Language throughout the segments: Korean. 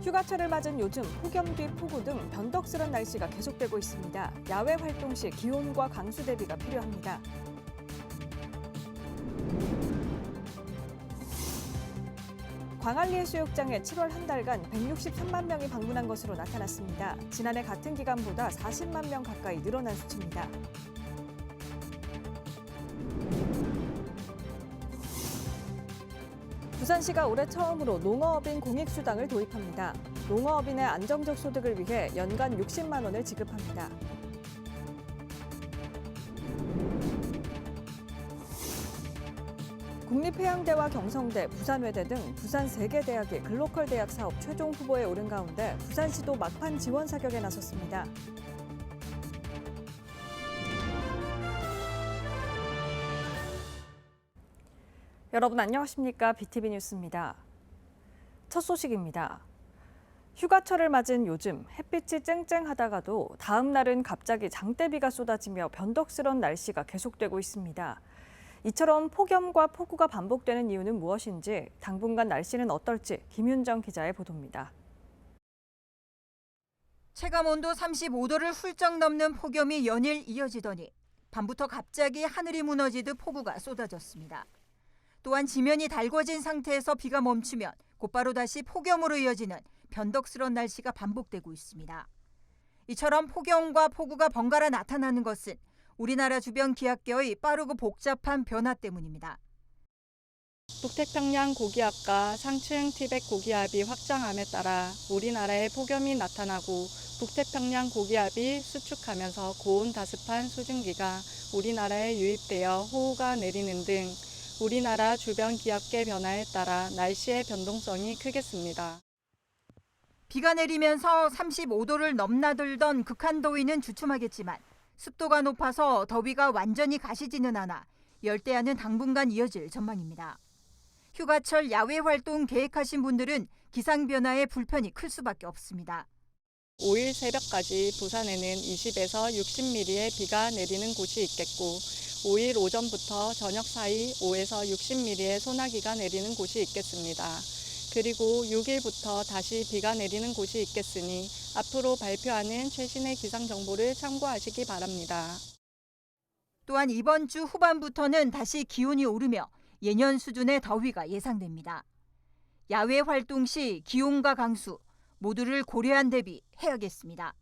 휴가철을 맞은 요즘 폭염 뒤 폭우 등 변덕스런 날씨가 계속되고 있습니다. 야외 활동 시 기온과 강수 대비가 필요합니다. 광안리 해수욕장에 7월 한 달간 163만 명이 방문한 것으로 나타났습니다. 지난해 같은 기간보다 40만 명 가까이 늘어난 수치입니다. 부산시가 올해 처음으로 농어업인 공익수당을 도입합니다. 농어업인의 안정적 소득을 위해 연간 60만 원을 지급합니다. 국립해양대와 경성대, 부산외대 등 부산 3개 대학이 글로컬 대학 사업 최종 후보에 오른 가운데 부산시도 막판 지원 사격에 나섰습니다. 여러분 안녕하십니까? BTV 뉴스입니다. 첫 소식입니다. 휴가철을 맞은 요즘 햇빛이 쨍쨍하다가도 다음 날은 갑자기 장대비가 쏟아지며 변덕스러운 날씨가 계속되고 있습니다. 이처럼 폭염과 폭우가 반복되는 이유는 무엇인지, 당분간 날씨는 어떨지 김윤정 기자의 보도입니다. 체감온도 35도를 훌쩍 넘는 폭염이 연일 이어지더니 밤부터 갑자기 하늘이 무너지듯 폭우가 쏟아졌습니다. 또한 지면이 달궈진 상태에서 비가 멈추면 곧바로 다시 폭염으로 이어지는 변덕스러운 날씨가 반복되고 있습니다. 이처럼 폭염과 폭우가 번갈아 나타나는 것은 우리나라 주변 기압계의 빠르고 복잡한 변화 때문입니다. 북태평양 고기압과 상층 티벳 고기압이 확장함에 따라 우리나라에 폭염이 나타나고 북태평양 고기압이 수축하면서 고온 다습한 수증기가 우리나라에 유입되어 호우가 내리는 등 우리나라 주변 기압계 변화에 따라 날씨의 변동성이 크겠습니다. 비가 내리면서 35도를 넘나들던 극한 더위는 주춤하겠지만 습도가 높아서 더위가 완전히 가시지는 않아 열대야는 당분간 이어질 전망입니다. 휴가철 야외 활동 계획하신 분들은 기상 변화에 불편이 클 수밖에 없습니다. 5일 새벽까지 부산에는 20에서 60mm의 비가 내리는 곳이 있겠고 5일 오전부터 저녁 사이 5에서 60mm의 소나기가 내리는 곳이 있겠습니다. 그리고 6일부터 다시 비가 내리는 곳이 있겠으니 앞으로 발표하는 최신의 기상 정보를 참고하시기 바랍니다. 또한 이번 주 후반부터는 다시 기온이 오르며 예년 수준의 더위가 예상됩니다. 야외 활동 시 기온과 강수 모두를 고려한 대비해야겠습니다.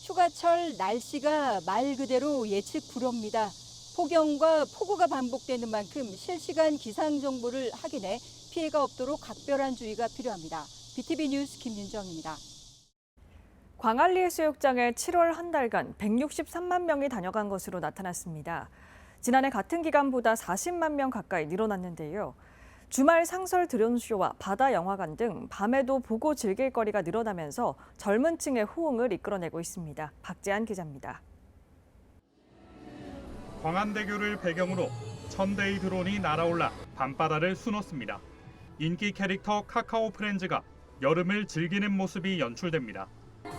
휴가철 날씨가 말 그대로 예측 불허입니다. 폭염과 폭우가 반복되는 만큼 실시간 기상 정보를 확인해 피해가 없도록 각별한 주의가 필요합니다. BTV 뉴스 김윤정입니다. 광안리 해수욕장에 7월 한 달간 163만 명이 다녀간 것으로 나타났습니다. 지난해 같은 기간보다 40만 명 가까이 늘어났는데요. 주말 상설 드론쇼와 바다 영화관 등 밤에도 보고 즐길 거리가 늘어나면서 젊은 층의 호응을 이끌어내고 있습니다. 박재한 기자입니다. 광안대교를 배경으로 1000대의 드론이 날아올라 밤바다를 수놓습니다. 인기 캐릭터 카카오 프렌즈가 여름을 즐기는 모습이 연출됩니다.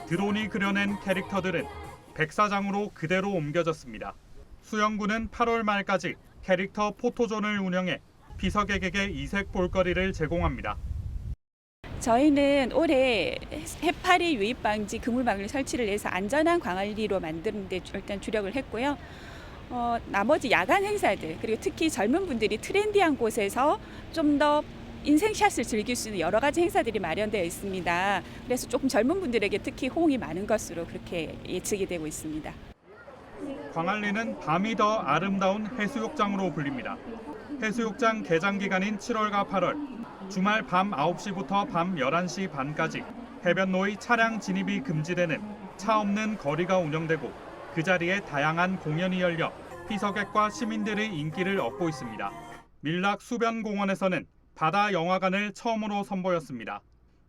드론이 그려낸 캐릭터들은 백사장으로 그대로 옮겨졌습니다. 수영구는 8월 말까지 캐릭터 포토존을 운영해 비서객에게 이색 볼거리를 제공합니다. 저희는 올해 해파리 유입 방지 그물망을 설치를 해서 안전한 광안리로 만드는 데 일단 주력을 했고요. 나머지 야간 행사들 그리고 특히 젊은 분들이 트렌디한 곳에서 좀 더 인생샷을 즐길 수 있는 여러 가지 행사들이 마련되어 있습니다. 그래서 조금 젊은 분들에게 특히 호응이 많은 것으로 그렇게 예측이 되고 있습니다. 광안리는 밤이 더 아름다운 해수욕장으로 불립니다. 해수욕장 개장 기간인 7월과 8월, 주말 밤 9시부터 밤 11시 반까지 해변로의 차량 진입이 금지되는 차 없는 거리가 운영되고 그 자리에 다양한 공연이 열려 피서객과 시민들의 인기를 얻고 있습니다. 밀락 수변공원에서는 바다 영화관을 처음으로 선보였습니다.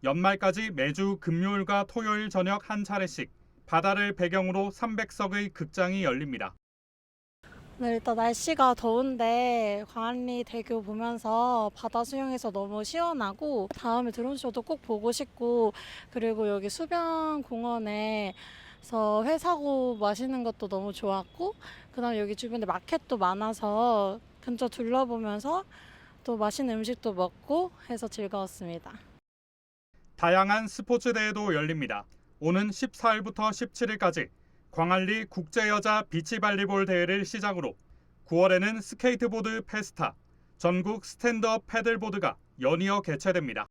연말까지 매주 금요일과 토요일 저녁 한 차례씩 바다를 배경으로 300석의 극장이 열립니다. 네, 일단 날씨가 더운데 광안리 대교 보면서 바다 수영해서 너무 시원하고 다음에 드론쇼도 꼭 보고 싶고 그리고 여기 수변공원에서 회 사고 마시는 것도 너무 좋았고 그다음에 여기 주변에 마켓도 많아서 근처 둘러보면서 또 맛있는 음식도 먹고 해서 즐거웠습니다. 다양한 스포츠 대회도 열립니다. 오는 14일부터 17일까지 광안리 국제여자 비치발리볼 대회를 시작으로 9월에는 스케이트보드 페스타, 전국 스탠드업 패들보드가 연이어 개최됩니다.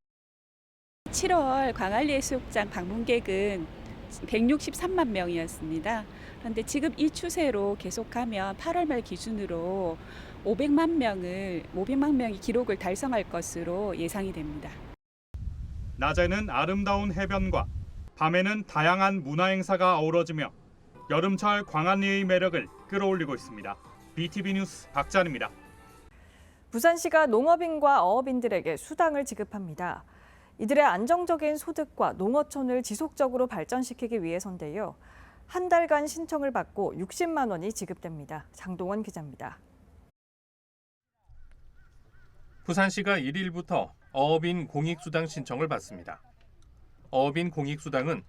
7월 광안리 해수욕장 방문객은 163만 명이었습니다. 그런데 지금 이 추세로 계속하면 8월 말 기준으로 500만 명이 기록을 달성할 것으로 예상이 됩니다. 낮에는 아름다운 해변과 밤에는 다양한 문화행사가 어우러지며 여름철 광안리의 매력을 끌어올리고 있습니다. BTV 뉴스 박찬입니다. 부산시가 농업인과 어업인들에게 수당을 지급합니다. 이들의 안정적인 소득과 농어촌을 지속적으로 발전시키기 위해서인데요. 한 달간 신청을 받고 60만 원이 지급됩니다. 장동원 기자입니다. 부산시가 1일부터 어업인 공익수당 신청을 받습니다. 어업인 공익수당은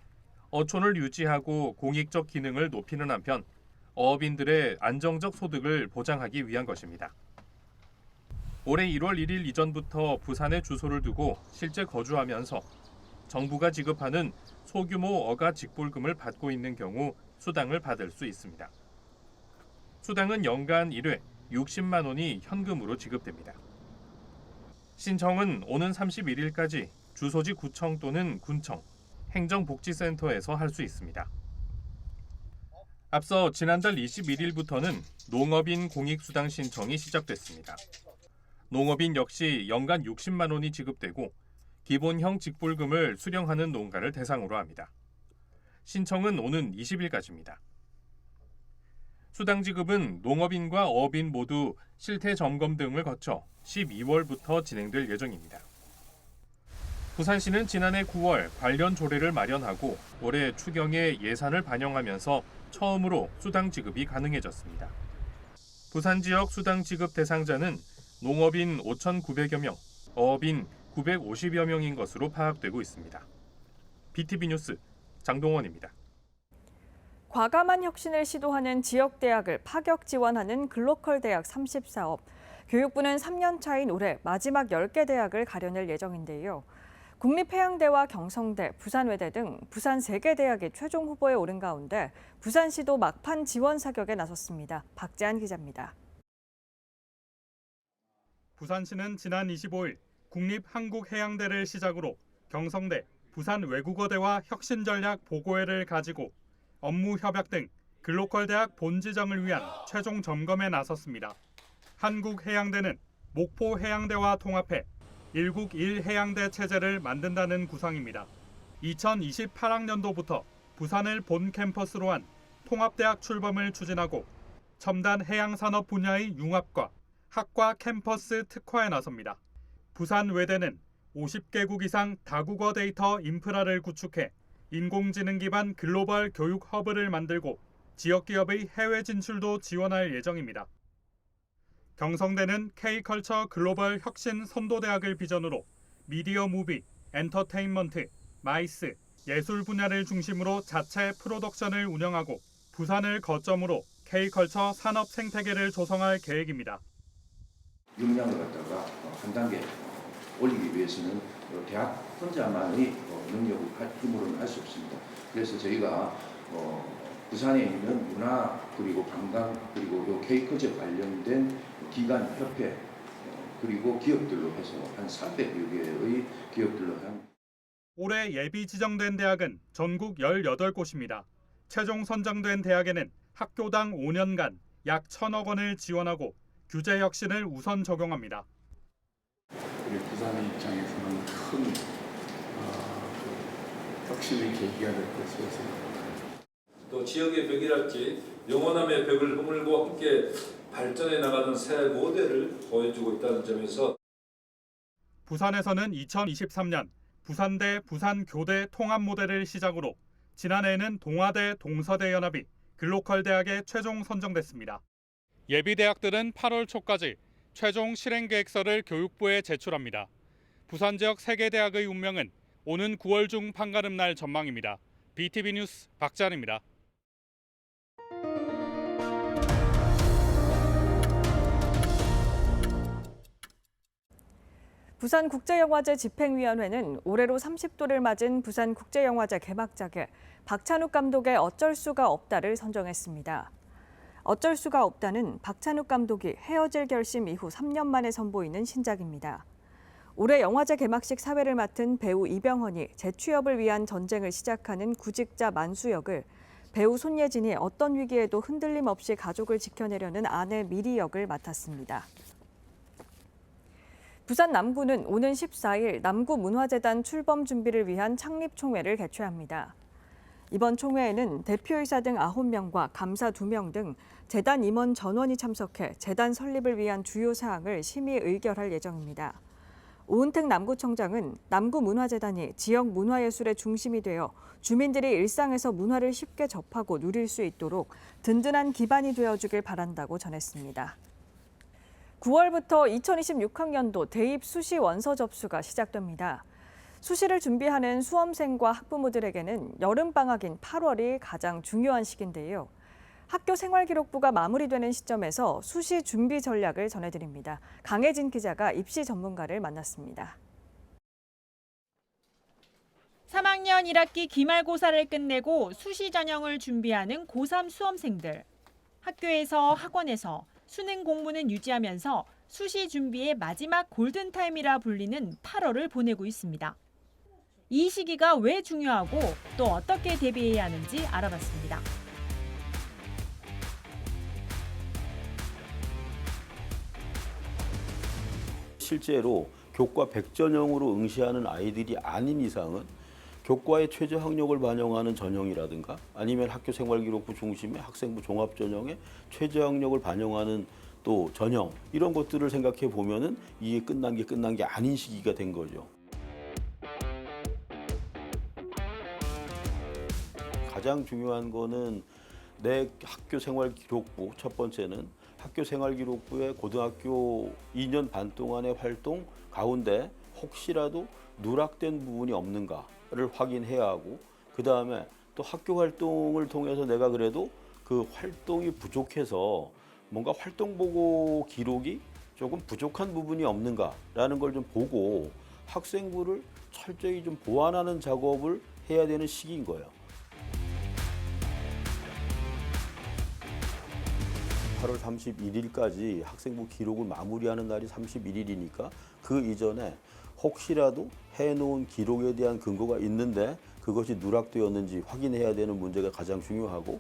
어촌을 유지하고 공익적 기능을 높이는 한편 어업인들의 안정적 소득을 보장하기 위한 것입니다. 올해 1월 1일 이전부터 부산에 주소를 두고 실제 거주하면서 정부가 지급하는 소규모 어가 직불금을 받고 있는 경우 수당을 받을 수 있습니다. 수당은 연간 1회 60만 원이 현금으로 지급됩니다. 신청은 오는 31일까지 주소지 구청 또는 군청, 행정복지센터에서 할 수 있습니다. 앞서 지난달 21일부터는 농업인 공익수당 신청이 시작됐습니다. 농업인 역시 연간 60만 원이 지급되고 기본형 직불금을 수령하는 농가를 대상으로 합니다. 신청은 오는 20일까지입니다. 수당 지급은 농업인과 어업인 모두 실태 점검 등을 거쳐 12월부터 진행될 예정입니다. 부산시는 지난해 9월 관련 조례를 마련하고 올해 추경에 예산을 반영하면서 처음으로 수당 지급이 가능해졌습니다. 부산 지역 수당 지급 대상자는 농업인 5,900여 명, 어업인 950여 명인 것으로 파악되고 있습니다. BTV 뉴스 장동원입니다. 과감한 혁신을 시도하는 지역대학을 파격 지원하는 글로컬 대학 30사업. 교육부는 3년 차인 올해 마지막 10개 대학을 가려낼 예정인데요. 국립해양대와 경성대, 부산외대 등 부산 3개 대학이 최종 후보에 오른 가운데 부산시도 막판 지원 사격에 나섰습니다. 박재한 기자입니다. 부산시는 지난 25일 국립한국해양대를 시작으로 경성대, 부산외국어대와 혁신전략 보고회를 가지고 업무 협약 등 글로컬 대학 본지정을 위한 최종 점검에 나섰습니다. 한국해양대는 목포해양대와 통합해 1국 1해양대 체제를 만든다는 구상입니다. 2028학년도부터 부산을 본 캠퍼스로 한 통합대학 출범을 추진하고 첨단 해양산업 분야의 융합과 학과 캠퍼스 특화에 나섭니다. 부산외대는 50개국 이상 다국어 데이터 인프라를 구축해 인공지능 기반 글로벌 교육 허브를 만들고 지역 기업의 해외 진출도 지원할 예정입니다. 경성대는 K컬처 글로벌 혁신 선도대학을 비전으로 미디어 무비, 엔터테인먼트, 마이스, 예술 분야를 중심으로 자체 프로덕션을 운영하고 부산을 거점으로 K컬처 산업 생태계를 조성할 계획입니다. 역량을 갖다가 한 단계 올리기 위해서는 대학 혼자만의 능력을 힘으로는 할 수 없습니다. 그래서 저희가 부산에 있는 문화 그리고 관광 그리고 요 K컬처 관련된 기관 협회 그리고 기업들로 해서 한 300여 개의 기업들로 한 올해 예비 지정된 대학은 전국 18곳입니다. 최종 선정된 대학에는 학교당 5년간 약 1,000억 원을 지원하고 규제 혁신을 우선 적용합니다. 우리 부산의 입장에서는 큰 혁신의 계기가 될 것으로 생각합니다. 또 지역의 벽이랄지 영원함의 벽을 허물고 함께 발전해 나가는 새 모델을 보여주고 있다는 점에서 부산에서는 2023년 부산대 부산교대 통합 모델을 시작으로 지난해에는 동아대 동서대 연합이 글로컬 대학에 최종 선정됐습니다. 예비 대학들은 8월 초까지 최종 실행 계획서를 교육부에 제출합니다. 부산 지역 3개 대학의 운명은 오는 9월 중 판가름 날 전망입니다. BTV 뉴스 박찬입니다. 부산국제영화제 집행위원회는 올해로 30도를 맞은 부산국제영화제 개막작에 박찬욱 감독의 어쩔 수가 없다를 선정했습니다. 어쩔 수가 없다는 박찬욱 감독이 헤어질 결심 이후 3년 만에 선보이는 신작입니다. 올해 영화제 개막식 사회를 맡은 배우 이병헌이 재취업을 위한 전쟁을 시작하는 구직자 만수 역을, 배우 손예진이 어떤 위기에도 흔들림 없이 가족을 지켜내려는 아내 미리 역을 맡았습니다. 부산 남구는 오는 14일 남구문화재단 출범 준비를 위한 창립총회를 개최합니다. 이번 총회에는 대표이사 등 9명과 감사 2명 등 재단 임원 전원이 참석해 재단 설립을 위한 주요 사항을 심의 의결할 예정입니다. 오은택 남구청장은 남구문화재단이 지역 문화예술의 중심이 되어 주민들이 일상에서 문화를 쉽게 접하고 누릴 수 있도록 든든한 기반이 되어주길 바란다고 전했습니다. 9월부터 2026학년도 대입 수시 원서 접수가 시작됩니다. 수시를 준비하는 수험생과 학부모들에게는 여름방학인 8월이 가장 중요한 시기인데요. 학교 생활기록부가 마무리되는 시점에서 수시 준비 전략을 전해드립니다. 강혜진 기자가 입시 전문가를 만났습니다. 3학년 1학기 기말고사를 끝내고 수시 전형을 준비하는 고3 수험생들. 학교에서 학원에서 수능 공부는 유지하면서 수시 준비의 마지막 골든타임이라 불리는 8월을 보내고 있습니다. 이 시기가 왜 중요하고 또 어떻게 대비해야 하는지 알아봤습니다. 실제로 교과 100전형으로 응시하는 아이들이 아닌 이상은 교과의 최저 학력을 반영하는 전형이라든가 아니면 학교생활기록부 중심의 학생부 종합전형의 최저 학력을 반영하는 또 전형, 이런 것들을 생각해 보면은 이게 끝난 게 아닌 시기가 된 거죠. 가장 중요한 거는 내 학교생활기록부, 첫 번째는 학교생활기록부의 고등학교 2년 반 동안의 활동 가운데 혹시라도 누락된 부분이 없는가를 확인해야 하고, 그 다음에 또 학교 활동을 통해서 내가 그래도 그 활동이 부족해서 뭔가 활동보고 기록이 조금 부족한 부분이 없는가라는 걸 좀 보고 학생부를 철저히 좀 보완하는 작업을 해야 되는 시기인 거예요. 8월 31일까지 학생부 기록을 마무리하는 날이 31일이니까 그 이전에 혹시라도 해놓은 기록에 대한 근거가 있는데 그것이 누락되었는지 확인해야 되는 문제가 가장 중요하고,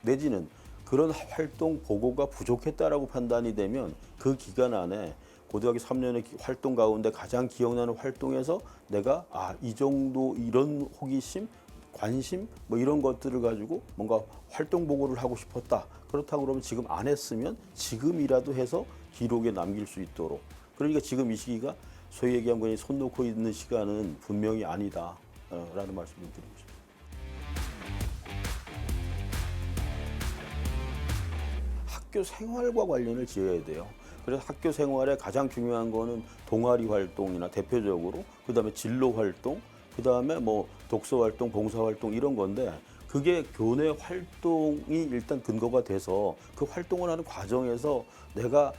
내지는 그런 활동 보고가 부족했다라고 판단이 되면 그 기간 안에 고등학교 3년의 활동 가운데 가장 기억나는 활동에서 내가 이 정도 이런 호기심, 관심 뭐 이런 것들을 가지고 뭔가 활동 보고를 하고 싶었다. 그렇다고 그러면 지금 안 했으면 지금이라도 해서 기록에 남길 수 있도록. 그러니까 지금 이 시기가 소위 얘기하면 그냥 손 놓고 있는 시간은 분명히 아니다 라는 말씀을 드리고 싶습니다. 학교 생활과 관련을 지어야 돼요. 그래서 학교 생활에 가장 중요한 거는 동아리 활동이나 대표적으로, 그 다음에 진로 활동, 그 다음에 뭐 독서 활동, 봉사 활동 이런 건데, 그게 교내 활동이 일단 근거가 돼서 그 활동을 하는 과정에서 내가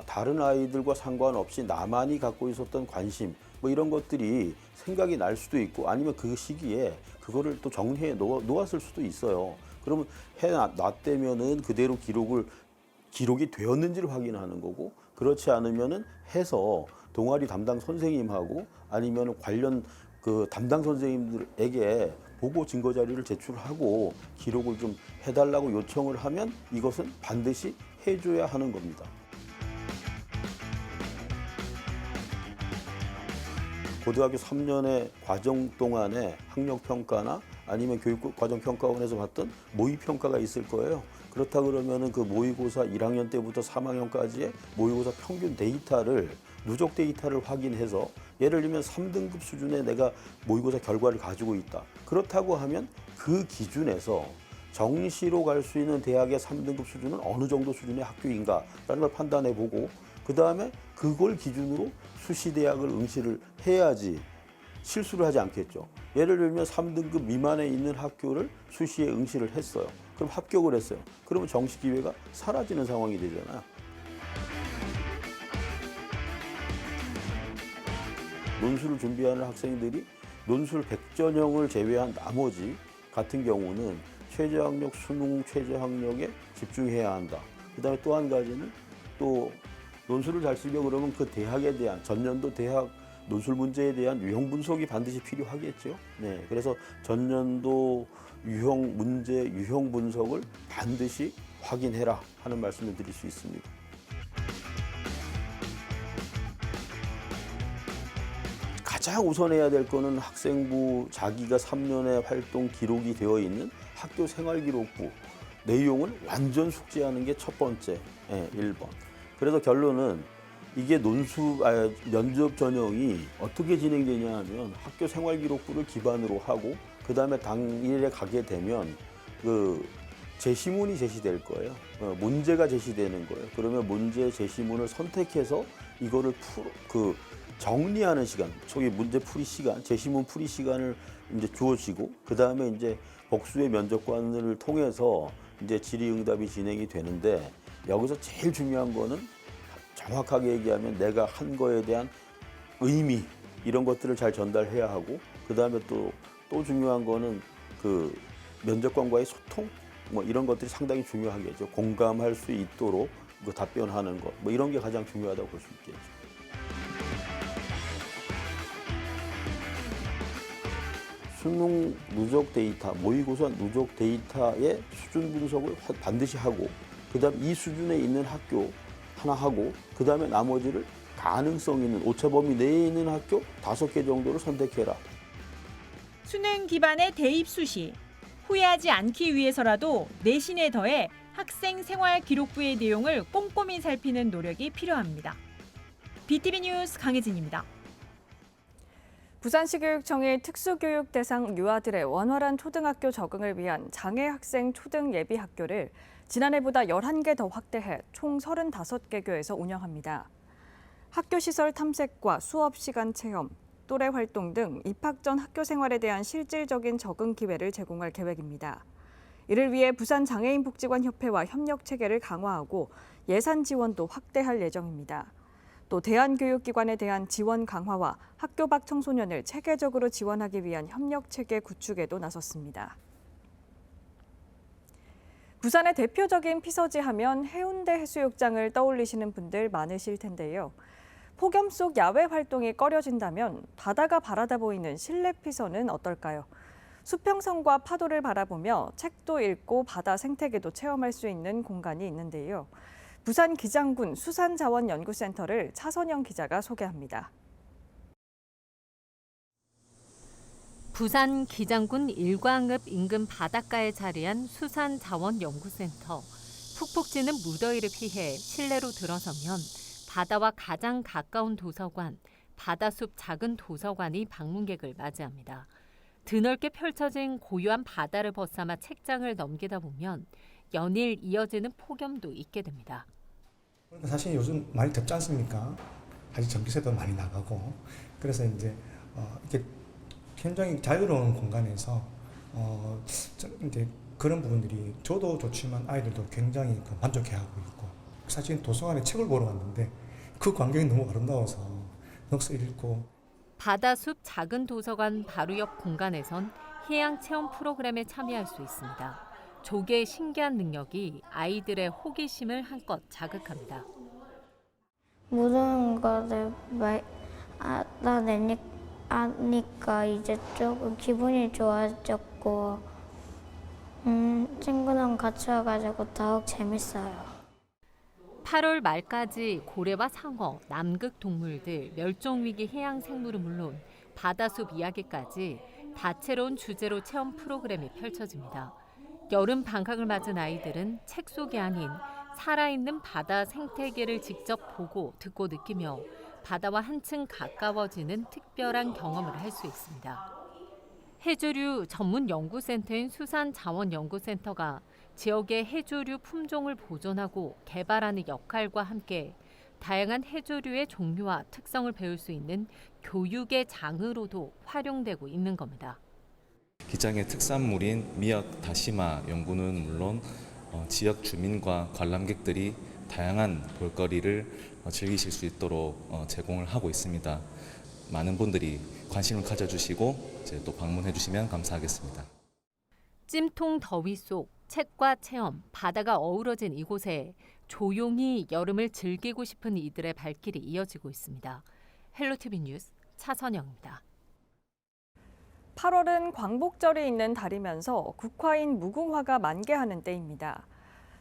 다른 아이들과 상관없이 나만이 갖고 있었던 관심 뭐 이런 것들이 생각이 날 수도 있고, 아니면 그 시기에 그거를 또 정리해 놓았을 수도 있어요. 그러면 해놨다면은 그대로 기록이 되었는지를 확인하는 거고, 그렇지 않으면은 해서 동아리 담당 선생님하고 아니면 관련 그 담당 선생님들에게 보고 증거 자료를 제출하고 기록을 좀 해달라고 요청을 하면 이것은 반드시 해줘야 하는 겁니다. 고등학교 3년의 과정 동안에 학력평가나 아니면 교육과정평가원에서 봤던 모의평가가 있을 거예요. 그렇다 그러면은 그 모의고사 1학년 때부터 3학년까지의 모의고사 평균 데이터를, 누적 데이터를 확인해서 예를 들면 3등급 수준의 내가 모의고사 결과를 가지고 있다. 그렇다고 하면 그 기준에서 정시로 갈 수 있는 대학의 3등급 수준은 어느 정도 수준의 학교인가라는 걸 판단해 보고, 그 다음에 그걸 기준으로 수시대학을 응시를 해야지 실수를 하지 않겠죠. 예를 들면 3등급 미만에 있는 학교를 수시에 응시를 했어요. 그럼 합격을 했어요. 그러면 정시 기회가 사라지는 상황이 되잖아요. 논술을 준비하는 학생들이 논술 100전형을 제외한 나머지 같은 경우는 최저학력, 수능 최저학력에 집중해야 한다. 그다음에 또 한 가지는 또 논술을 잘 쓰려 그러면 그 대학에 대한 전년도 대학 논술 문제에 대한 유형 분석이 반드시 필요하겠죠. 네, 그래서 전년도 유형 문제, 유형 분석을 반드시 확인해라 하는 말씀을 드릴 수 있습니다. 가장 우선해야 될 거는 학생부 자기가 3년의 활동 기록이 되어 있는 학교 생활기록부 내용을 완전 숙지하는 게 첫 번째, 1번. 그래서 결론은 이게 면접 전형이 어떻게 진행되냐 하면 학교 생활기록부를 기반으로 하고 그다음에 당일에 가게 되면 그 제시문이 제시될 거예요. 문제가 제시되는 거예요. 그러면 문제 제시문을 선택해서 이거를 정리하는 시간, 소위 문제 풀이 시간, 제시문 풀이 시간을 이제 주어지고 그다음에 이제 복수의 면접관을 통해서 이제 질의응답이 진행이 되는데 여기서 제일 중요한 거는 정확하게 얘기하면 내가 한 거에 대한 의미 이런 것들을 잘 전달해야 하고 그다음에 또 중요한 거는 그 면접관과의 소통 뭐 이런 것들이 상당히 중요하겠죠. 공감할 수 있도록 그 답변하는 것 뭐 이런 게 가장 중요하다고 볼 수 있겠죠. 수능 누적 데이터, 모의고사 누적 데이터의 수준 분석을 반드시 하고 그다음 이 수준에 있는 학교 하나 하고 그다음에 나머지를 가능성 있는 오차 범위 내에 있는 학교 5개 정도를 선택해라. 수능 기반의 대입 수시. 후회하지 않기 위해서라도 내신에 더해 학생 생활 기록부의 내용을 꼼꼼히 살피는 노력이 필요합니다. BTV 뉴스 강혜진입니다. 부산시교육청이 특수교육 대상 유아들의 원활한 초등학교 적응을 위한 장애 학생 초등 예비 학교를 지난해보다 11개 더 확대해 총 35개 교에서 운영합니다. 학교 시설 탐색과 수업 시간 체험, 또래 활동 등 입학 전 학교 생활에 대한 실질적인 적응 기회를 제공할 계획입니다. 이를 위해 부산장애인복지관협회와 협력 체계를 강화하고 예산 지원도 확대할 예정입니다. 또 대안교육기관에 대한 지원 강화와 학교 밖 청소년을 체계적으로 지원하기 위한 협력 체계 구축에도 나섰습니다. 부산의 대표적인 피서지 하면 해운대 해수욕장을 떠올리시는 분들 많으실 텐데요. 폭염 속 야외 활동이 꺼려진다면 바다가 바라다 보이는 실내 피서는 어떨까요? 수평선과 파도를 바라보며 책도 읽고 바다 생태계도 체험할 수 있는 공간이 있는데요. 부산 기장군 수산자원연구센터를 차선영 기자가 소개합니다. 부산 기장군 일광읍 인근 바닷가에 자리한 수산자원연구센터. 푹푹 찌는 무더위를 피해 실내로 들어서면 바다와 가장 가까운 도서관, 바다숲 작은 도서관이 방문객을 맞이합니다. 드넓게 펼쳐진 고요한 바다를 벗삼아 책장을 넘기다 보면 연일 이어지는 폭염도 있게 됩니다. 사실 요즘 많이 덥지 않습니까? 아직 전기세도 많이 나가고 그래서 이제 이렇게 굉장히 자유로운 공간에서 이제 그런 부분들이 저도 좋지만 아이들도 굉장히 만족해하고 있고 사실 도서관에 책을 보러 갔는데 그 광경이 너무 아름다워서 넋을 잃고 바다숲 작은 도서관 바로 옆 공간에선 해양 체험 프로그램에 참여할 수 있습니다. 조개의 신기한 능력이 아이들의 호기심을 한껏 자극합니다. 모르는 거를 알아내니까 이제 조금 기분이 좋아졌고 친구랑 같이 와가지고 더욱 재밌어요. 8월 말까지 고래와 상어, 남극 동물들, 멸종위기 해양 생물은 물론 바다숲 이야기까지 다채로운 주제로 체험 프로그램이 펼쳐집니다. 여름 방학을 맞은 아이들은 책 속이 아닌 살아있는 바다 생태계를 직접 보고 듣고 느끼며 바다와 한층 가까워지는 특별한 경험을 할 수 있습니다. 해조류 전문 연구센터인 수산자원연구센터가 지역의 해조류 품종을 보존하고 개발하는 역할과 함께 다양한 해조류의 종류와 특성을 배울 수 있는 교육의 장으로도 활용되고 있는 겁니다. 기장의 특산물인 미역, 다시마 연구는 물론 지역 주민과 관람객들이 다양한 볼거리를 즐기실 수 있도록 제공을 하고 있습니다. 많은 분들이 관심을 가져주시고 이제 또 방문해 주시면 감사하겠습니다. 찜통 더위 속 책과 체험, 바다가 어우러진 이곳에 조용히 여름을 즐기고 싶은 이들의 발길이 이어지고 있습니다. 헬로티비 뉴스 차선영입니다. 8월은 광복절이 있는 달이면서 국화인 무궁화가 만개하는 때입니다.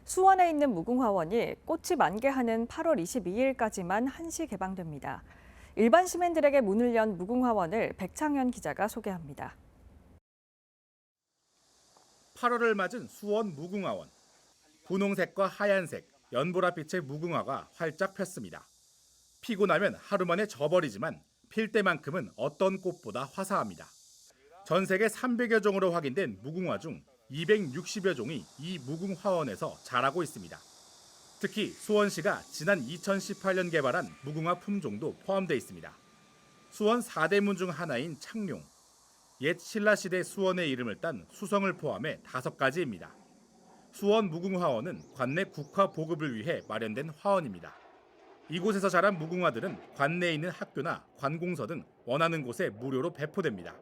수원에 있는 무궁화원이 꽃이 만개하는 8월 22일까지만 한시 개방됩니다. 일반 시민들에게 문을 연 무궁화원을 백창현 기자가 소개합니다. 8월을 맞은 수원 무궁화원. 분홍색과 하얀색, 연보라빛의 무궁화가 활짝 폈습니다. 피고 나면 하루 만에 져버리지만 필 때만큼은 어떤 꽃보다 화사합니다. 전 세계 300여 종으로 확인된 무궁화 중 260여 종이 이 무궁화원에서 자라고 있습니다. 특히 수원시가 지난 2018년 개발한 무궁화 품종도 포함되어 있습니다. 수원 4대문 중 하나인 창룡. 옛 신라시대 수원의 이름을 딴 수성을 포함해 5가지입니다. 수원 무궁화원은 관내 국화 보급을 위해 마련된 화원입니다. 이곳에서 자란 무궁화들은 관내에 있는 학교나 관공서 등 원하는 곳에 무료로 배포됩니다.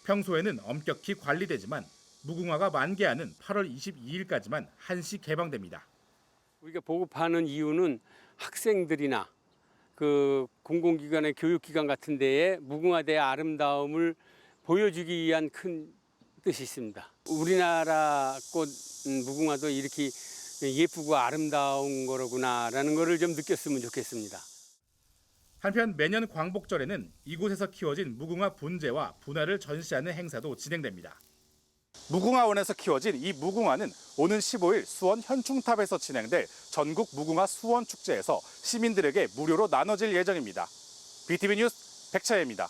평소에는 엄격히 관리되지만 무궁화가 만개하는 8월 22일까지만 한시 개방됩니다. 우리가 보급하는 이유는 학생들이나 그 공공기관의 교육기관 같은 데에 무궁화대의 아름다움을 보여주기 위한 큰 뜻이 있습니다. 우리나라 꽃 무궁화도 이렇게 예쁘고 아름다운 거로구나라는 것을 좀 느꼈으면 좋겠습니다. 한편 매년 광복절에는 이곳에서 키워진 무궁화 분재와 분화를 전시하는 행사도 진행됩니다. 무궁화원에서 키워진 이 무궁화는 오는 15일 수원 현충탑에서 진행될 전국 무궁화 수원 축제에서 시민들에게 무료로 나눠질 예정입니다. BTV 뉴스 백차혜입니다.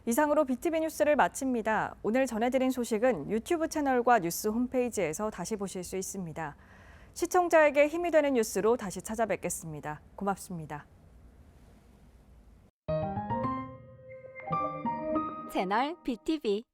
이상으로 BTV 뉴스를 마칩니다. 오늘 전해드린 소식은 유튜브 채널과 뉴스 홈페이지에서 다시 보실 수 있습니다. 시청자에게 힘이 되는 뉴스로 다시 찾아뵙겠습니다. 고맙습니다. 채널 BTV